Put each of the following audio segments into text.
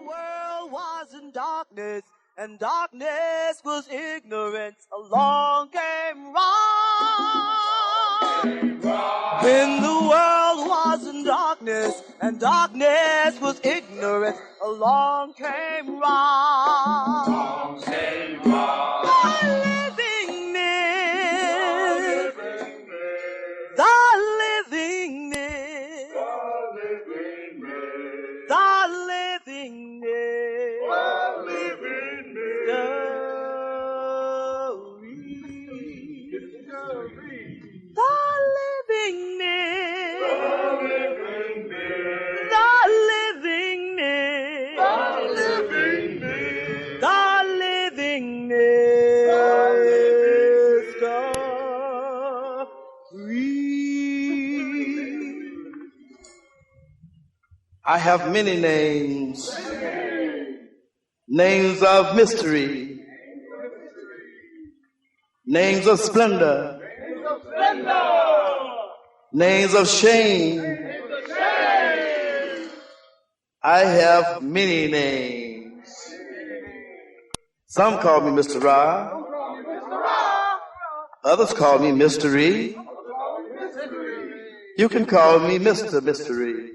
world was in darkness, and darkness was ignorance, along came wrong. When the world was in darkness, and darkness was ignorance, along came wrong. Along came wrong. The living myth. The living myth. The living myth. The living myth. The living myth. The living myth. The living myth. The living myth. I have many names, names of mystery, names of splendor, names of shame. I have many names. Some call me Mr. Ra. Others call me Mystery. You can call me Mr. Mystery.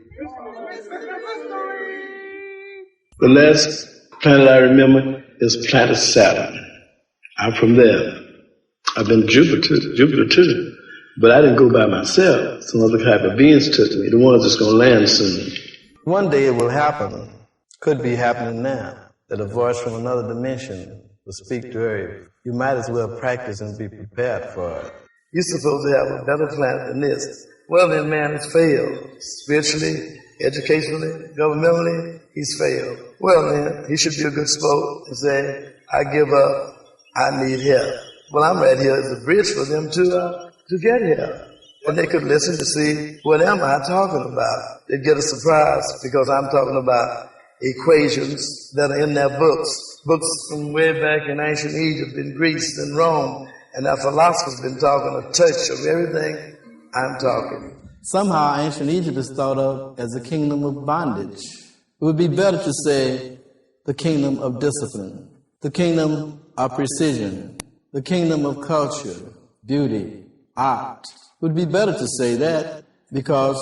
The last planet I remember is planet Saturn. I'm from there. I've been Jupiter too. But I didn't go by myself. Some other type of beings took me, the ones that's going to land soon. One day it will happen, could be happening now, that a voice from another dimension will speak to Earth. You might as well practice and be prepared for it. You're supposed to have a better planet than this. Well, then man has failed. Spiritually, educationally, governmentally, he's failed. Well, then, he should be a good sport and say, I give up, I need help. Well, I'm right here as a bridge for them to get here. And they could listen to see, what am I talking about? They'd get a surprise because I'm talking about equations that are in their books. Books from way back in ancient Egypt, in Greece, and Rome. And our philosophers been talking a touch of everything I'm talking. Somehow ancient Egypt is thought of as a kingdom of bondage. It would be better to say the kingdom of discipline, the kingdom of precision, the kingdom of culture, beauty, art. It would be better to say that because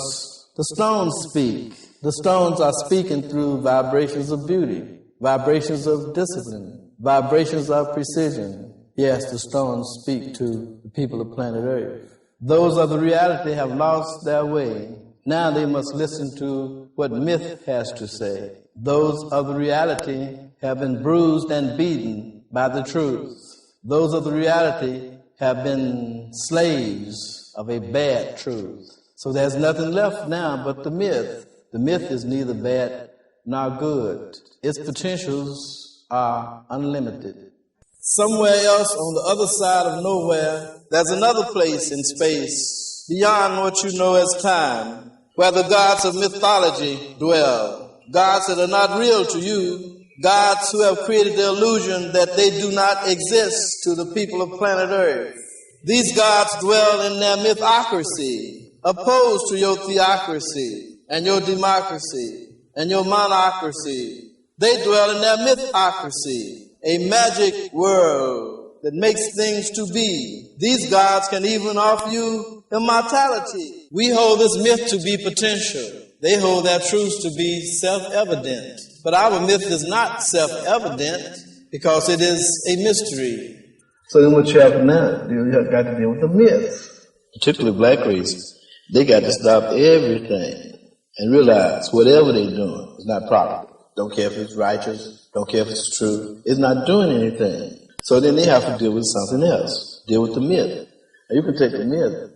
the stones speak. The stones are speaking through vibrations of beauty, vibrations of discipline, vibrations of precision. Yes, the stones speak to the people of planet Earth. Those of the reality have lost their way. Now they must listen to what myth has to say. Those of the reality have been bruised and beaten by the truth. Those of the reality have been slaves of a bad truth. So there's nothing left now but the myth. The myth is neither bad nor good. Its potentials are unlimited. Somewhere else on the other side of nowhere, there's another place in space, beyond what you know as time, where the gods of mythology dwell. Gods that are not real to you, gods who have created the illusion that they do not exist to the people of planet Earth. These gods dwell in their mythocracy, opposed to your theocracy and your democracy and your monarchy. They dwell in their mythocracy, a magic world that makes things to be. These gods can even offer you immortality. We hold this myth to be potential. They hold their truths to be self-evident. But our myth is not self-evident because it is a mystery. So then what you have now, you have got to deal with the myth. Particularly black race, they got to stop everything and realize whatever they're doing is not proper. Don't care if it's righteous, don't care if it's true. It's not doing anything. So then they have to deal with something else. Deal with the myth. And you can take the myth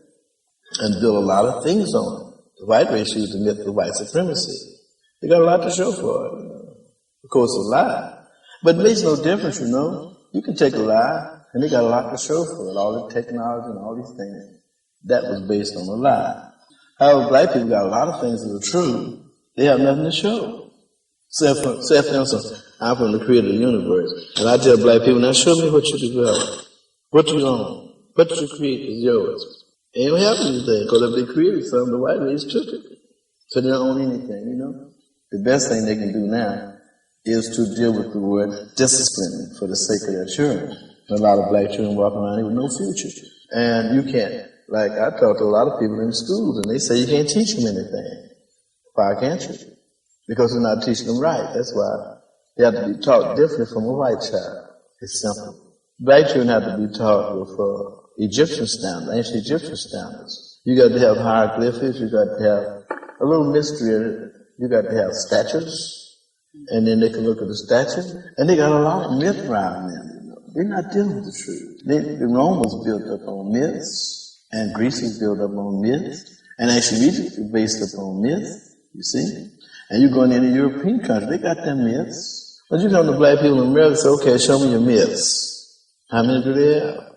and build a lot of things on it. The white race used the myth of white supremacy. They got a lot to show for it. Of course, a lie. But it makes no difference, you know. You can take a lie, and they got a lot to show for it. All the technology and all these things. That was based on a lie. However, black people got a lot of things that are true. They have nothing to show. Say for instance, I'm from the creator of the universe. And I tell black people, now show me what you developed. What you own. What you create is yours. They don't have anything, because if they created something, the white race took it. So they don't own anything, you know. The best thing they can do now is to deal with the word discipline for the sake of their children. A lot of black children walking around here with no future. And you can't, like I talk to a lot of people in schools and they say you can't teach them anything. Why can't you? Because you're not teaching them right. That's why they have to be taught different from a white child. It's simple. Black children have to be taught with Egyptian standards, ancient Egyptian standards. You got to have hieroglyphics, you got to have a little mystery in it. You got to have statues, and then they can look at the statue, and they got a lot of myth around them. They're not dealing with the truth. The Rome was built up on myths, and Greece was built up on myths, and ancient Egypt was based upon myths, you see? And you go into any European country, they got them myths. But you come to black people in America and say, okay, show me your myths. How many do they have?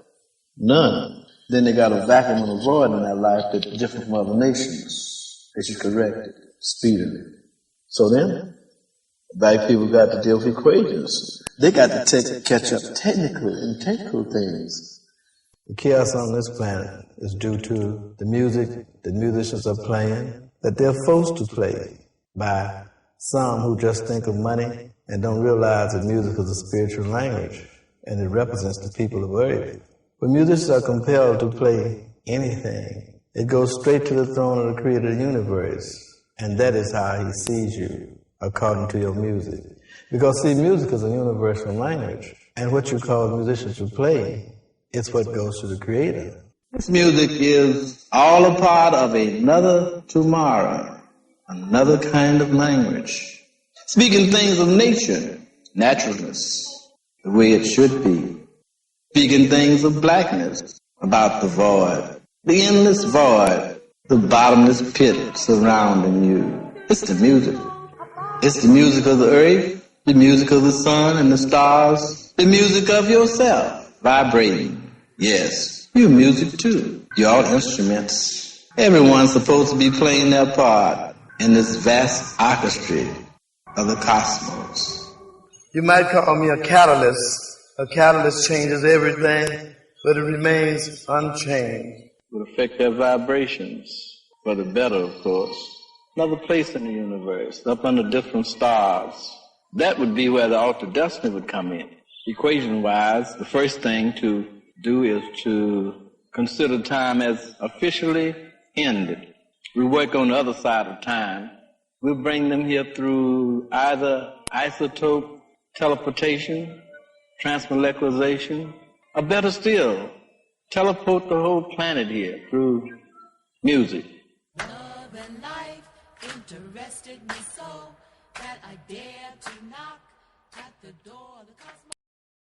None. Then they got a vacuum and a void in their life that's different from other nations. They should correct it speedily. So then, black people got to deal with equations. They got to catch up technical things. The chaos on this planet is due to the music that musicians are playing, that they're forced to play by some who just think of money and don't realize that music is a spiritual language and it represents the people of Earth. When musicians are compelled to play anything, it goes straight to the throne of the creator of the universe. And that is how he sees you, according to your music. Because, see, music is a universal language. And what you call musicians to play is what goes to the creator. This music is all a part of another tomorrow, another kind of language. Speaking things of nature, naturalness, the way it should be. Speaking things of blackness, about the void, the endless void, the bottomless pit surrounding you. It's the music. It's the music of the earth, the music of the sun and the stars, the music of yourself, vibrating. Yes, you're music too. You're all instruments. Everyone's supposed to be playing their part in this vast orchestra of the cosmos. You might call me a catalyst. A catalyst changes everything, but it remains unchanged. Would affect their vibrations, for the better, of course. Another place in the universe, up under different stars. That would be where the alter destiny would come in. Equation-wise, the first thing to do is to consider time as officially ended. We work on the other side of time. We'll bring them here through either isotope teleportation, transmolecularization, or better still, teleport the whole planet here through music. Love and life interested me so that I dared to knock at the door of the cosmos.